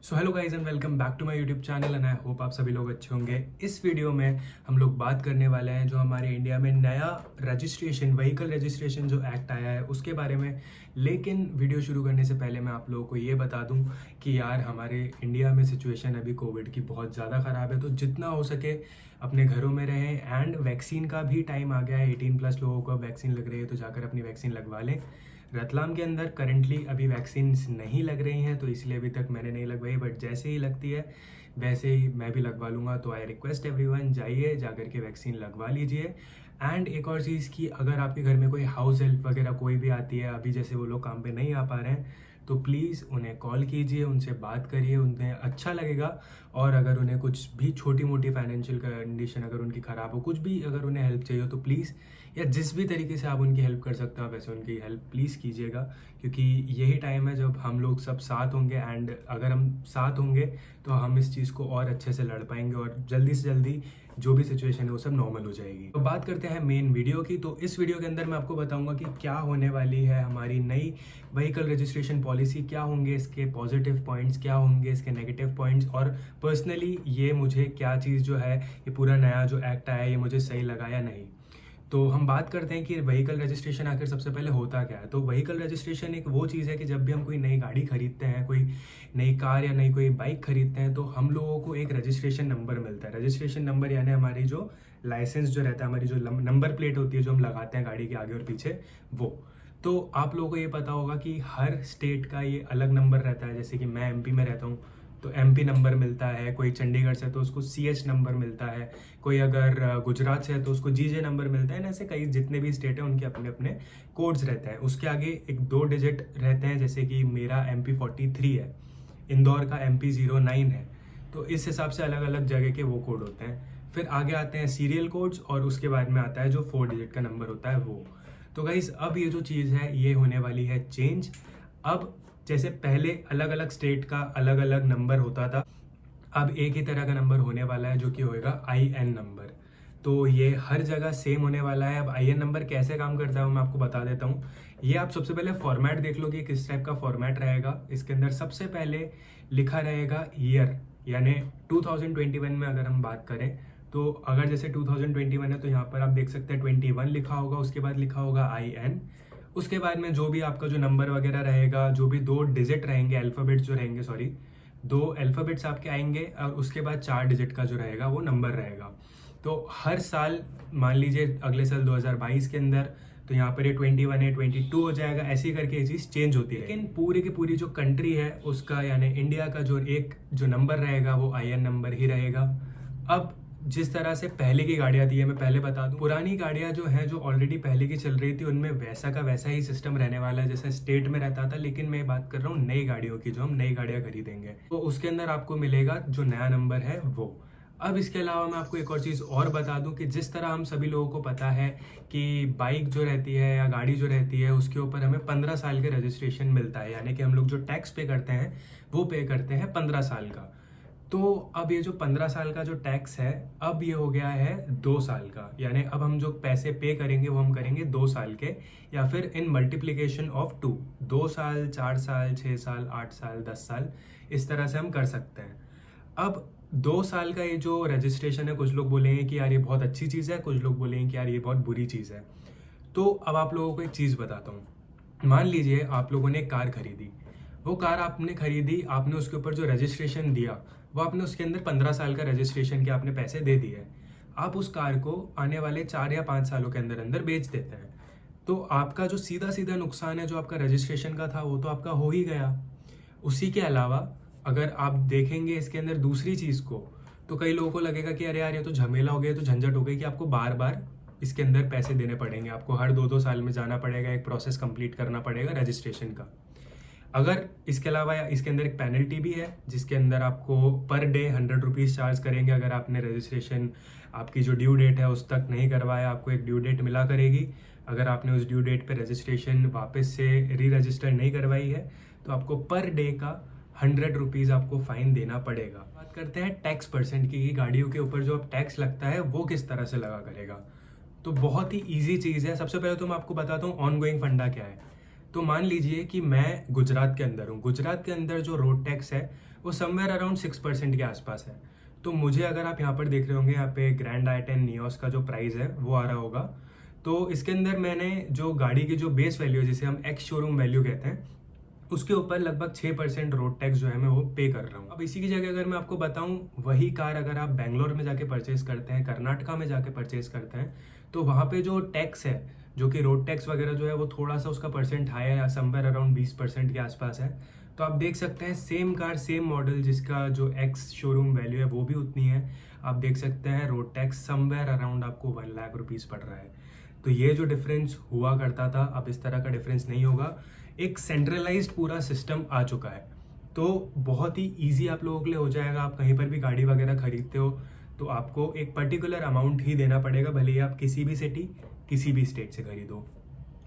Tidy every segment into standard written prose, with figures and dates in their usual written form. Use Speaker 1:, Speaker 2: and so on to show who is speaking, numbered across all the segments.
Speaker 1: So hello guys and welcome back to my YouTube channel and I hope आप सभी लोग अच्छे होंगे। इस वीडियो में हम लोग बात करने वाले हैं जो हमारे इंडिया में नया रजिस्ट्रेशन व्हीकल रजिस्ट्रेशन जो एक्ट आया है उसके बारे में। लेकिन वीडियो शुरू करने से पहले मैं आप लोगों को ये बता दूं कि यार हमारे इंडिया में सिचुएशन अभी कोविड की बहुत ज़्यादा ख़राब है, तो जितना हो सके अपने घरों में रहें। एंड वैक्सीन का भी टाइम आ गया है, 18+ लोगों को वैक्सीन लग रही है तो जाकर अपनी वैक्सीन लगवा लें। रतलाम के अंदर करंटली अभी वैक्सीन नहीं लग रही हैं, तो इसलिए अभी तक मैंने नहीं लगवाई, बट जैसे ही लगती है वैसे ही मैं भी लगवा लूँगा। तो आई रिक्वेस्ट एवरीवन, जाइए जाकर के वैक्सीन लगवा लीजिए। एंड एक और चीज़ की, अगर आपके घर में कोई हाउस हेल्प वगैरह कोई भी आती है, अभी जैसे वो लोग काम पे नहीं आ पा रहे हैं, तो प्लीज़ उन्हें कॉल कीजिए, उनसे बात करिए, उन्हें अच्छा लगेगा। और अगर उन्हें कुछ भी छोटी मोटी फाइनेंशियल कंडीशन अगर उनकी ख़राब हो, कुछ भी अगर उन्हें हेल्प चाहिए हो, तो प्लीज़ या जिस भी तरीके से आप उनकी हेल्प कर सकते हो वैसे उनकी हेल्प प्लीज़ कीजिएगा। क्योंकि यही टाइम है जब हम लोग सब साथ होंगे, एंड अगर हम साथ होंगे तो हम इस चीज़ को और अच्छे से लड़ पाएंगे और जल्दी से जल्दी जो भी सिचुएशन है वो सब नॉर्मल हो जाएगी। तो बात करते हैं मेन वीडियो की। तो इस वीडियो के अंदर मैं आपको बताऊंगा कि क्या होने वाली है हमारी नई व्हीकल रजिस्ट्रेशन पॉलिसी, क्या होंगे इसके पॉजिटिव पॉइंट्स, क्या होंगे इसके नेगेटिव पॉइंट्स, और पर्सनली ये मुझे क्या चीज़ जो है, ये पूरा नया जो एक्ट आया है ये मुझे सही लगा या नहीं। तो हम बात करते हैं कि व्हीकल रजिस्ट्रेशन आखिर सबसे पहले होता क्या है। तो व्हीकल रजिस्ट्रेशन एक वो चीज़ है कि जब भी हम कोई नई गाड़ी खरीदते हैं, कोई नई कार या नई कोई बाइक खरीदते हैं, तो हम लोगों को एक रजिस्ट्रेशन नंबर मिलता है। रजिस्ट्रेशन नंबर यानी हमारी जो लाइसेंस जो रहता है, हमारी जो नंबर प्लेट होती है जो हम लगाते हैं गाड़ी के आगे और पीछे, वो। तो आप लोगों को ये पता होगा कि हर स्टेट का ये अलग नंबर रहता है। जैसे कि मैं एमपी में रहता हूँ तो एमपी नंबर मिलता है, कोई चंडीगढ़ से तो उसको सीएच नंबर मिलता है, कोई अगर गुजरात से है तो उसको जीजे नंबर मिलता है। ऐसे कई जितने भी स्टेट हैं उनके अपने अपने कोड्स रहते हैं। उसके आगे एक 2 डिजिट रहते हैं, जैसे कि मेरा MP43 है, इंदौर का MP09 है। तो इस हिसाब से अलग अलग जगह के वो कोड होते हैं। फिर आगे आते हैं सीरियल कोड्स, और उसके बाद में आता है जो 4 डिजिट का नंबर होता है वो। तो गाइस अब ये जो चीज़ है ये होने वाली है चेंज। अब जैसे पहले अलग अलग स्टेट का अलग अलग नंबर होता था, अब एक ही तरह का नंबर होने वाला है जो कि होएगा IN नंबर। तो ये हर जगह सेम होने वाला है। अब IN नंबर कैसे काम करता है वो मैं आपको बता देता हूँ। ये आप सबसे पहले फॉर्मेट देख लो कि किस टाइप का फॉर्मेट रहेगा। इसके अंदर सबसे पहले लिखा रहेगा ईयर, यानी 2021 में अगर हम बात करें तो अगर जैसे 2021 है तो यहाँ पर आप देख सकते हैं 21 लिखा होगा, उसके बाद लिखा होगा IN। उसके बाद में जो भी आपका जो नंबर वगैरह रहेगा, जो भी 2 डिजिट रहेंगे, अल्फ़ाबेट्स जो रहेंगे, सॉरी 2 अल्फ़ाबेट्स आपके आएंगे, और उसके बाद 4 डिजिट का जो रहेगा वो नंबर रहेगा। तो हर साल मान लीजिए अगले साल 2022 के अंदर तो यहाँ पर ये 21 है, 22 हो जाएगा, ऐसे ही करके ये चीज़ चेंज होती है। लेकिन पूरी की पूरी जो कंट्री है उसका यानी इंडिया का जो एक जो नंबर रहेगा वो IN नंबर ही रहेगा। अब जिस तरह से पहले की गाड़ियाँ थी, मैं पहले बता दूं, पुरानी गाड़ियाँ जो हैं जो ऑलरेडी पहले की चल रही थी उनमें वैसा का वैसा ही सिस्टम रहने वाला है जैसे स्टेट में रहता था। लेकिन मैं बात कर रहा हूँ नई गाड़ियों की, जो हम नई गाड़ियाँ खरीदेंगे तो उसके अंदर आपको मिलेगा जो नया नंबर है वो। अब इसके अलावा मैं आपको एक और चीज़ और बता दूं कि जिस तरह हम सभी लोगों को पता है कि बाइक जो रहती है या गाड़ी जो रहती है उसके ऊपर हमें 15 साल के रजिस्ट्रेशन मिलता है, यानी कि हम लोग जो टैक्स पे करते हैं वो पे करते हैं 15 साल का। तो अब ये जो 15 साल का जो टैक्स है अब ये हो गया है 2 साल का, यानी अब हम जो पैसे पे करेंगे वो हम करेंगे 2 साल के, या फिर इन मल्टीप्लिकेशन ऑफ 2, 2 साल, 4 साल, 6 साल, 8 साल, 10 साल, इस तरह से हम कर सकते हैं। अब 2 साल का ये जो रजिस्ट्रेशन है, कुछ लोग बोलेंगे कि यार ये बहुत अच्छी चीज़ है, कुछ लोग बोलेंगे कि यार ये बहुत बुरी चीज़ है। तो अब आप लोगों को एक चीज़ बताता हूँ। मान लीजिए आप लोगों ने एक कार खरीदी, वो कार आपने खरीदी, आपने उसके ऊपर जो रजिस्ट्रेशन दिया वो आपने उसके अंदर 15 साल का रजिस्ट्रेशन के आपने पैसे दे दिए। आप उस कार को आने वाले 4 या 5 सालों के अंदर अंदर बेच देते हैं। तो आपका जो सीधा सीधा नुकसान है जो आपका रजिस्ट्रेशन का था वो तो आपका हो ही गया। उसी के अलावा अगर आप देखेंगे इसके अंदर दूसरी चीज़ को, तो कई लोगों को लगेगा कि अरे यार ये तो झमेला हो गया, तो झंझट हो गई कि आपको बार बार इसके अंदर पैसे देने पड़ेंगे, आपको हर 2-2 साल में जाना पड़ेगा, एक प्रोसेस कंप्लीट करना पड़ेगा रजिस्ट्रेशन का। अगर इसके अलावा इसके अंदर एक पेनल्टी भी है जिसके अंदर आपको पर डे 100 रुपीज़ चार्ज करेंगे। अगर आपने रजिस्ट्रेशन आपकी जो ड्यू डेट है उस तक नहीं करवाया, आपको एक ड्यू डेट मिला करेगी। अगर आपने उस ड्यू डेट पे रजिस्ट्रेशन वापस से री रजिस्टर नहीं करवाई है तो आपको पर डे का 100 रुपीज़ आपको फाइन देना पड़ेगा। बात करते हैं टैक्स परसेंट की, गाड़ियों के ऊपर जो अब टैक्स लगता है वो किस तरह से लगा करेगा। तो बहुत ही ईजी चीज़ है। सबसे पहले तो मैं आपको बताता हूँ ऑन गोइंग फंडा क्या है। तो मान लीजिए कि मैं गुजरात के अंदर हूँ, गुजरात के अंदर जो रोड टैक्स है वो समवेयर अराउंड 6% के आसपास है। तो मुझे, अगर आप यहाँ पर देख रहे होंगे, यहाँ पे ग्रैंड i10 नियोस का जो प्राइस है वो आ रहा होगा। तो इसके अंदर मैंने जो गाड़ी की जो बेस वैल्यू है, जिसे हम एक्स शोरूम वैल्यू कहते हैं, उसके ऊपर लगभग 6% रोड टैक्स जो है मैं वो पे कर रहा हूँ। अब इसी की जगह अगर मैं आपको बताऊँ, वही कार अगर आप बेंगलोर में जाके परचेज करते हैं, कर्नाटका में जाके परचेज करते हैं, तो वहाँ पे जो टैक्स है, जो कि रोड टैक्स वगैरह जो है, वो थोड़ा सा उसका परसेंट हाई है, समवेयर अराउंड 20% के आसपास है। तो आप देख सकते हैं सेम कार सेम मॉडल जिसका जो एक्स शोरूम वैल्यू है वो भी उतनी है, आप देख सकते हैं रोड टैक्स समवेयर अराउंड आपको 1 लाख रुपीज़ पड़ रहा है। तो ये जो डिफरेंस हुआ करता था, अब इस तरह का डिफरेंस नहीं होगा। एक सेंट्रलाइज्ड पूरा सिस्टम आ चुका है, तो बहुत ही ईजी आप लोगों के लिए हो जाएगा। आप कहीं पर भी गाड़ी वगैरह खरीदते हो तो आपको एक पर्टिकुलर अमाउंट ही देना पड़ेगा, भले ही आप किसी भी सिटी किसी भी स्टेट से खरीदो।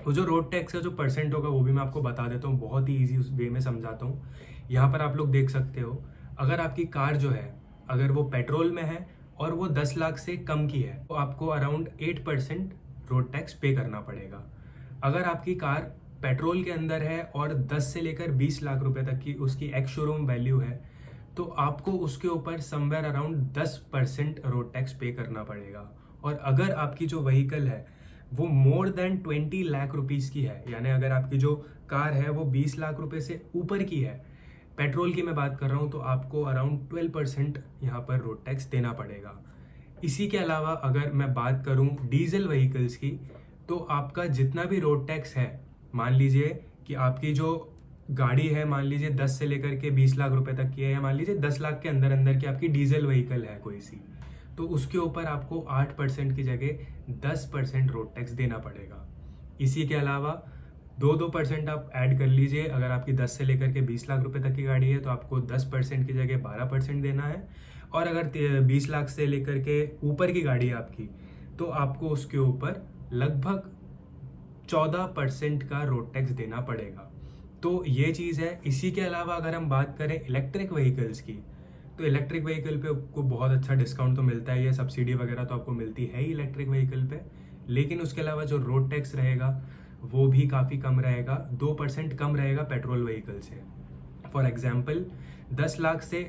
Speaker 1: वो जो रोड टैक्स का जो परसेंट होगा वो भी मैं आपको बता देता हूँ, बहुत ही ईजी उस वे में समझाता हूँ। यहाँ पर आप लोग देख सकते हो, अगर आपकी कार जो है, अगर वो पेट्रोल में है और वो 10 लाख से कम की है, तो आपको अराउंड 8% रोड टैक्स पे करना पड़ेगा। अगर आपकी कार पेट्रोल के अंदर है और 10 से लेकर 20 लाख रुपए तक की उसकी एक्स शोरूम वैल्यू है, तो आपको उसके ऊपर समवेयर अराउंड 10% रोड टैक्स पे करना पड़ेगा। और अगर आपकी जो व्हीकल है वो मोर देन 20 लाख रुपीज़ की है, यानी अगर आपकी जो कार है वो 20 लाख रुपए से ऊपर की है, पेट्रोल की मैं बात कर रहा हूँ, तो आपको अराउंड 12% यहाँ पर रोड टैक्स देना पड़ेगा। इसी के अलावा अगर मैं बात करूँ डीजल व्हीकल्स की, तो आपका जितना भी रोड टैक्स है, मान लीजिए कि आपकी जो गाड़ी है, मान लीजिए 10 से लेकर के 20 लाख रुपए तक की है, या मान लीजिए 10 लाख के अंदर अंदर की आपकी डीजल व्हीकल है कोई सी, तो उसके ऊपर आपको 8% की जगह 10% रोड टैक्स देना पड़ेगा। इसी के अलावा 2% आप ऐड कर लीजिए, अगर आपकी 10 से लेकर के 20 लाख रुपए तक की गाड़ी है तो आपको 10% की जगह 12% देना है। और अगर 20 लाख से लेकर के ऊपर की गाड़ी है आपकी, तो आपको उसके ऊपर लगभग 14% का रोड टैक्स देना पड़ेगा। तो ये चीज़ है। इसी के अलावा अगर हम बात करें इलेक्ट्रिक व्हीकल्स की, तो इलेक्ट्रिक व्हीकल पे आपको बहुत अच्छा डिस्काउंट तो मिलता है, ये सब्सिडी वगैरह तो आपको मिलती है ही इलेक्ट्रिक व्हीकल पे, लेकिन उसके अलावा जो रोड टैक्स रहेगा वो भी काफ़ी कम रहेगा, 2% कम रहेगा पेट्रोल व्हीकल से। फॉर एग्जाम्पल 10 लाख से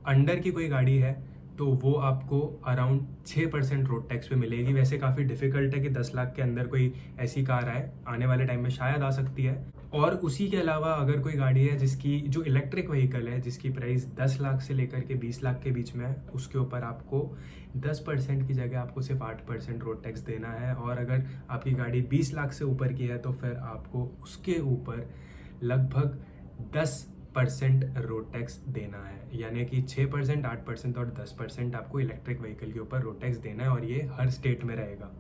Speaker 1: अंडर की कोई गाड़ी है तो वो आपको अराउंड 6% रोड टैक्स पे मिलेगी। वैसे काफ़ी डिफिकल्ट है कि 10 लाख के अंदर कोई ऐसी कार आए, आने वाले टाइम में शायद आ सकती है। और उसी के अलावा अगर कोई गाड़ी है जिसकी जो इलेक्ट्रिक व्हीकल है, जिसकी प्राइस 10 लाख से लेकर के 20 लाख के बीच में है, उसके ऊपर आपको 10% की जगह आपको सिर्फ 8% रोड टैक्स देना है। और अगर आपकी गाड़ी 20 लाख से ऊपर की है तो फिर आपको उसके ऊपर लगभग 10% रोड टैक्स देना है, यानी कि 6%, 8% और 10% आपको इलेक्ट्रिक व्हीकल के ऊपर रोड टैक्स देना है, और ये हर स्टेट में रहेगा।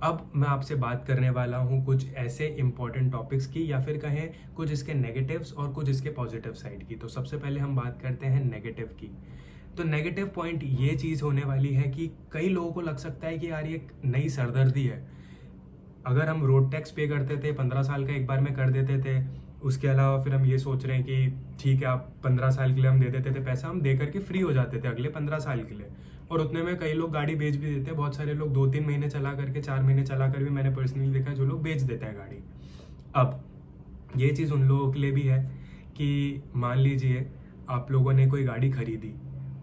Speaker 1: अब मैं आपसे बात करने वाला हूँ कुछ ऐसे इंपॉर्टेंट टॉपिक्स की, या फिर कहें कुछ इसके नेगेटिव्स और कुछ इसके पॉजिटिव साइड की। तो सबसे पहले हम बात करते हैं नेगेटिव की। तो नेगेटिव पॉइंट ये चीज़ होने वाली है कि कई लोगों को लग सकता है कि यार ये नई सरदर्दी है, अगर हम रोड टैक्स पे करते थे 15 साल का एक बार में कर देते थे, उसके अलावा फिर हम ये सोच रहे हैं कि ठीक है आप 15 साल के लिए हम दे देते थे पैसा, हम दे करके फ्री हो जाते थे अगले 15 साल के लिए, और उतने में कई लोग गाड़ी बेच भी देते हैं। बहुत सारे लोग 2-3 महीने चला करके, 4 महीने चला कर भी मैंने पर्सनली देखा जो लोग बेच देते हैं गाड़ी। अब ये चीज़ उन लोगों के लिए भी है कि मान लीजिए आप लोगों ने कोई गाड़ी खरीदी,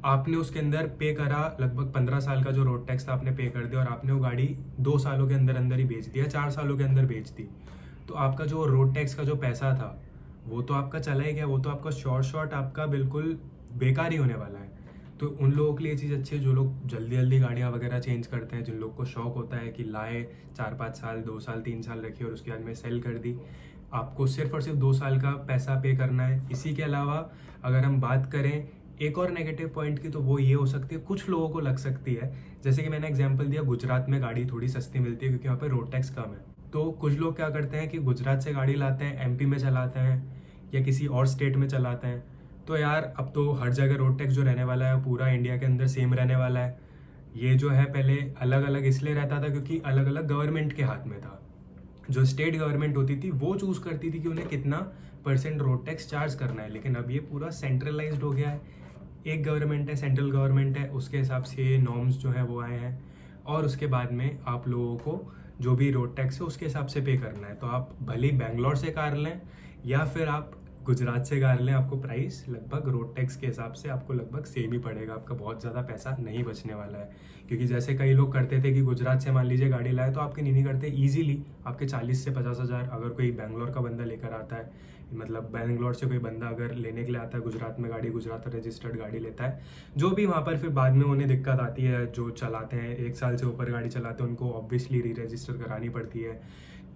Speaker 1: आपने उसके अंदर पे करा लगभग 15 साल का जो रोड टैक्स था आपने पे कर दिया, और आपने वो गाड़ी 2 सालों के अंदर अंदर ही बेच दिया, 4 सालों के अंदर बेच दी, तो आपका जो रोड टैक्स का जो पैसा था वो तो आपका चला ही गया, वो तो आपका शॉर्ट आपका बिल्कुल बेकार ही होने वाला है। तो उन लोगों के लिए ये चीज़ अच्छी है जो लोग जल्दी जल्दी गाड़ियाँ वगैरह चेंज करते हैं, जिन लोग को शौक होता है कि लाए 4-5 साल, 2 साल, 3 साल रखी और उसके बाद में सेल कर दी, आपको सिर्फ और सिर्फ 2 साल का पैसा पे करना है। इसी के अलावा अगर हम बात करें एक और नेगेटिव पॉइंट की, तो वो ये हो सकती है, कुछ लोगों को लग सकती है, जैसे कि मैंने एग्जांपल दिया गुजरात में गाड़ी थोड़ी सस्ती मिलती है क्योंकि वहाँ पे रोड टैक्स कम है। तो कुछ लोग क्या करते हैं कि गुजरात से गाड़ी लाते हैं, एमपी में चलाते हैं या किसी और स्टेट में चलाते हैं, तो यार अब तो हर जगह रोड टैक्स जो रहने वाला है पूरा इंडिया के अंदर सेम रहने वाला है। ये जो है पहले अलग अलग इसलिए रहता था क्योंकि अलग अलग गवर्नमेंट के हाथ में था। जो स्टेट गवर्नमेंट होती थी वो चूज़ करती थी कि उन्हें कितना % रोड टैक्स चार्ज करना है, लेकिन अब ये पूरा सेंट्रलाइज्ड हो गया है। एक गवर्नमेंट है, सेंट्रल गवर्नमेंट है, उसके हिसाब से नॉर्म्स जो है वो आए हैं, और उसके बाद में आप लोगों को जो भी रोड टैक्स है उसके हिसाब से पे करना है। तो आप भले ही बैंगलोर से कार लें या फिर आप गुजरात से कार लें, आपको प्राइस लगभग रोड टैक्स के हिसाब से आपको लगभग सेम ही पड़ेगा, आपका बहुत ज़्यादा पैसा नहीं बचने वाला है। क्योंकि जैसे कई लोग करते थे कि गुजरात से मान लीजिए गाड़ी लाए तो आपके नहीं करते, ईजिली आपके 40 से 50 हज़ार अगर कोई बैंगलोर का बंदा लेकर आता है, मतलब बैंगलोर से कोई बंदा अगर लेने के लिए आता है गुजरात में गाड़ी, गुजरात रजिस्टर्ड गाड़ी लेता है, जो भी वहाँ पर फिर बाद में उन्हें दिक्कत आती है, जो चलाते हैं 1 साल से ऊपर गाड़ी चलाते हैं उनको ऑब्वियसली री रजिस्टर करानी पड़ती है।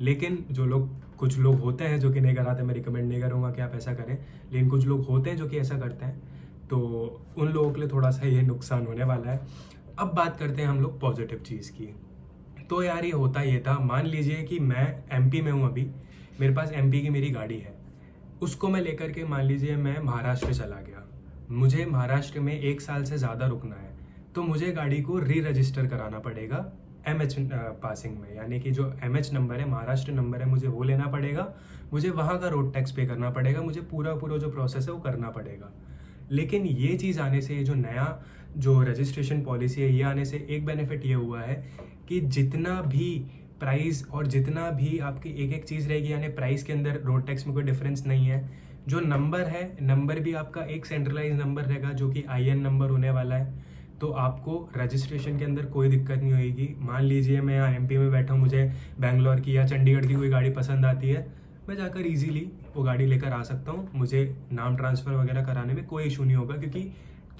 Speaker 1: लेकिन जो लोग, कुछ लोग होते हैं जो कि नहीं कराते, मैं रिकमेंड नहीं करूँगा कि आप ऐसा करें, लेकिन कुछ लोग होते हैं जो कि ऐसा करते हैं, तो उन लोगों के लिए थोड़ा सा ये नुकसान होने वाला है। अब बात करते हैं हम लोग पॉजिटिव चीज़ की। तो यार ये होता ये था, मान लीजिए कि मैं एमपी में हूँ अभी, मेरे पास एमपी की मेरी गाड़ी है, उसको मैं लेकर के मान लीजिए मैं महाराष्ट्र चला गया, मुझे महाराष्ट्र में 1 साल से ज़्यादा रुकना है, तो मुझे गाड़ी को री रजिस्टर कराना पड़ेगा एमएच पासिंग में, यानी कि जो एमएच नंबर है, महाराष्ट्र नंबर है, मुझे वो लेना पड़ेगा, मुझे वहाँ का रोड टैक्स पे करना पड़ेगा, मुझे पूरा जो प्रोसेस है वो करना पड़ेगा। लेकिन ये चीज़ आने से, ये जो नया जो रजिस्ट्रेशन पॉलिसी है ये आने से एक बेनिफिट ये हुआ है कि जितना भी प्राइस और जितना भी आपकी एक एक चीज़ रहेगी, यानी प्राइस के अंदर रोड टैक्स में कोई डिफरेंस नहीं है। जो नंबर है, नंबर भी आपका एक सेंट्रलाइज नंबर रहेगा जो कि आईएन नंबर होने वाला है, तो आपको रजिस्ट्रेशन के अंदर कोई दिक्कत नहीं होगी। मान लीजिए मैं यहाँ एमपी में बैठा हूँ, मुझे बैंगलोर की या चंडीगढ़ की कोई गाड़ी पसंद आती है, मैं जाकर इजीली वो गाड़ी लेकर आ सकता हूँ, मुझे नाम ट्रांसफ़र वगैरह कराने में कोई इशू नहीं होगा, क्योंकि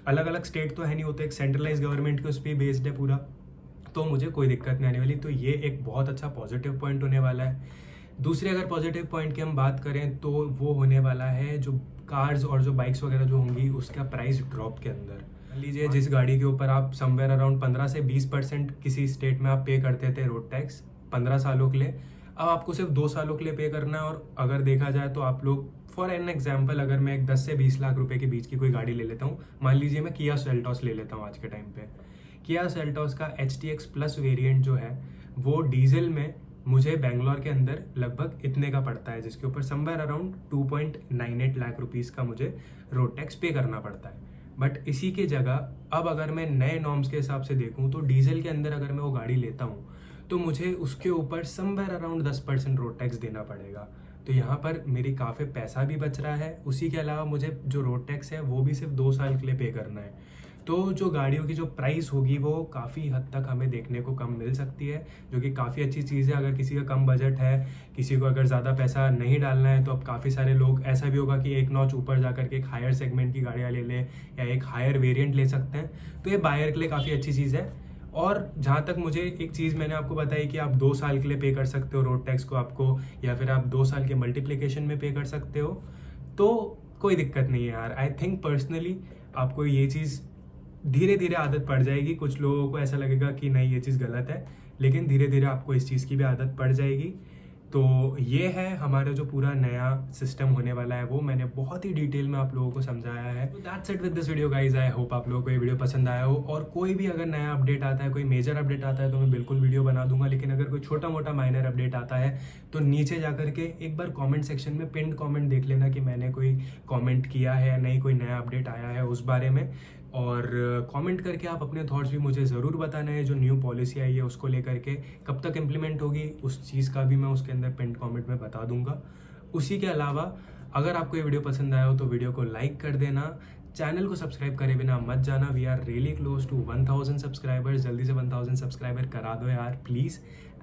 Speaker 1: अलग अलग स्टेट तो है नहीं होते, एक सेंट्रलाइज गवर्नमेंट के उस पर बेस्ड है पूरा, तो मुझे कोई दिक्कत नहीं आने वाली। तो ये एक बहुत अच्छा पॉजिटिव पॉइंट होने वाला है। दूसरे अगर पॉजिटिव पॉइंट की हम बात करें तो वो होने वाला है जो कार्स और जो बाइक्स वगैरह जो होंगी उसका प्राइस ड्रॉप के अंदर। मान लीजिए जिस गाड़ी के ऊपर आप समवेयर अराउंड 15 से 20% किसी स्टेट में आप पे करते थे रोड टैक्स 15 सालों के लिए, अब आपको सिर्फ 2 सालों के लिए पे करना है। और अगर देखा जाए तो आप लोग, फॉर एन एग्जाम्पल, अगर मैं एक 10 से 20 लाख रुपए के बीच की कोई गाड़ी ले लेता हूँ, मान लीजिए मैं किया सेल्टॉस ले लेता हूँ आज के टाइम पे, किया सेल्टॉस का HTX प्लस वेरिएंट जो है वो डीजल में मुझे बैंगलोर के अंदर लगभग इतने का पड़ता है, जिसके ऊपर समवेयर अराउंड 2.98 लाख रुपीज़ का मुझे रोड टैक्स पे करना पड़ता है। बट इसी के जगह अब अगर मैं नए नॉर्म्स के हिसाब से देखूं तो डीजल के अंदर अगर मैं वो गाड़ी लेता हूं तो मुझे उसके ऊपर समवेयर अराउंड 10% रोड टैक्स देना पड़ेगा। तो यहाँ पर मेरी काफ़ी पैसा भी बच रहा है, उसी के अलावा मुझे जो रोड टैक्स है वो भी सिर्फ 2 साल के लिए पे करना है। तो जो गाड़ियों की जो प्राइस होगी वो काफ़ी हद तक हमें देखने को कम मिल सकती है, जो कि काफ़ी अच्छी चीज़ है। अगर किसी का कम बजट है, किसी को अगर ज़्यादा पैसा नहीं डालना है, तो अब काफ़ी सारे लोग, ऐसा भी होगा कि एक नॉच ऊपर जाकर के एक हायर सेगमेंट की गाड़ियाँ ले लें या एक हायर वेरिएंट ले सकते हैं। तो ये बायर के लिए काफ़ी अच्छी चीज़ है। और जहाँ तक मुझे एक चीज़ मैंने आपको बताई कि आप 2 साल के लिए पे कर सकते हो रोड टैक्स को आपको, या फिर आप 2 साल के मल्टीप्लिकेशन में पे कर सकते हो, तो कोई दिक्कत नहीं है यार। आई थिंक पर्सनली आपको ये चीज़ धीरे धीरे आदत पड़ जाएगी। कुछ लोगों को ऐसा लगेगा कि नहीं ये चीज़ गलत है, लेकिन धीरे धीरे आपको इस चीज़ की भी आदत पड़ जाएगी। तो ये है हमारा जो पूरा नया सिस्टम होने वाला है, वो मैंने बहुत ही डिटेल में आप लोगों को समझाया है। तो that's it with this video guys. I hope आप लोगों को ये वीडियो पसंद आया हो, और कोई भी अगर नया अपडेट आता है, कोई मेजर अपडेट आता है, तो मैं बिल्कुल वीडियो बना दूंगा। लेकिन अगर कोई छोटा मोटा माइनर अपडेट आता है तो नीचे जाकर के एक बार कॉमेंट सेक्शन में पिन कॉमेंट देख लेना कि मैंने कोई कॉमेंट किया है या नहीं, कोई नया अपडेट आया है उस बारे में। और कमेंट करके आप अपने थॉट्स भी मुझे ज़रूर बताना है। जो न्यू पॉलिसी आई है उसको लेकर के कब तक इम्प्लीमेंट होगी, उस चीज़ का भी मैं उसके अंदर पिन कमेंट में बता दूंगा। उसी के अलावा अगर आपको ये वीडियो पसंद आया हो तो वीडियो को लाइक कर देना, चैनल को सब्सक्राइब करे बिना मत जाना। We are really close to 1000 subscribers, जल्दी से 1000 सब्सक्राइबर करा दो यार प्लीज़।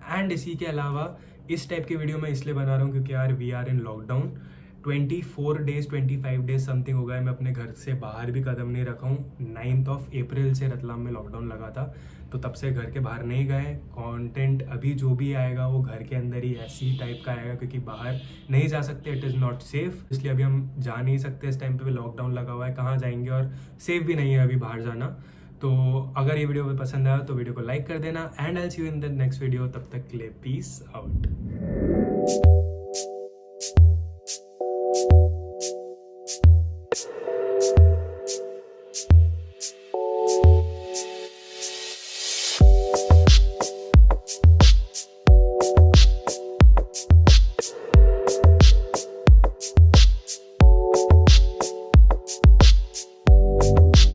Speaker 1: एंड इसी के अलावा इस टाइप की वीडियो मैं इसलिए बना रहा हूँ क्योंकि यार we are in lockdown. 24 days 25 days something हो गया, मैं अपने घर से बाहर भी कदम नहीं रखा हूँ। 9 अप्रैल से रतलाम में लॉकडाउन लगा था, तो तब से घर के बाहर नहीं गए। कंटेंट अभी जो भी आएगा वो घर के अंदर ही ऐसी टाइप का आएगा, क्योंकि बाहर नहीं जा सकते, इट इज़ नॉट सेफ। इसलिए अभी हम जा नहीं सकते, इस टाइम पे लॉकडाउन लगा हुआ है, कहाँ जाएंगे, और सेफ भी नहीं है अभी बाहर जाना। तो अगर ये वीडियो पसंद आया तो वीडियो को लाइक कर देना, and I will see you in the next video. तब तक के लिए पीस आउट।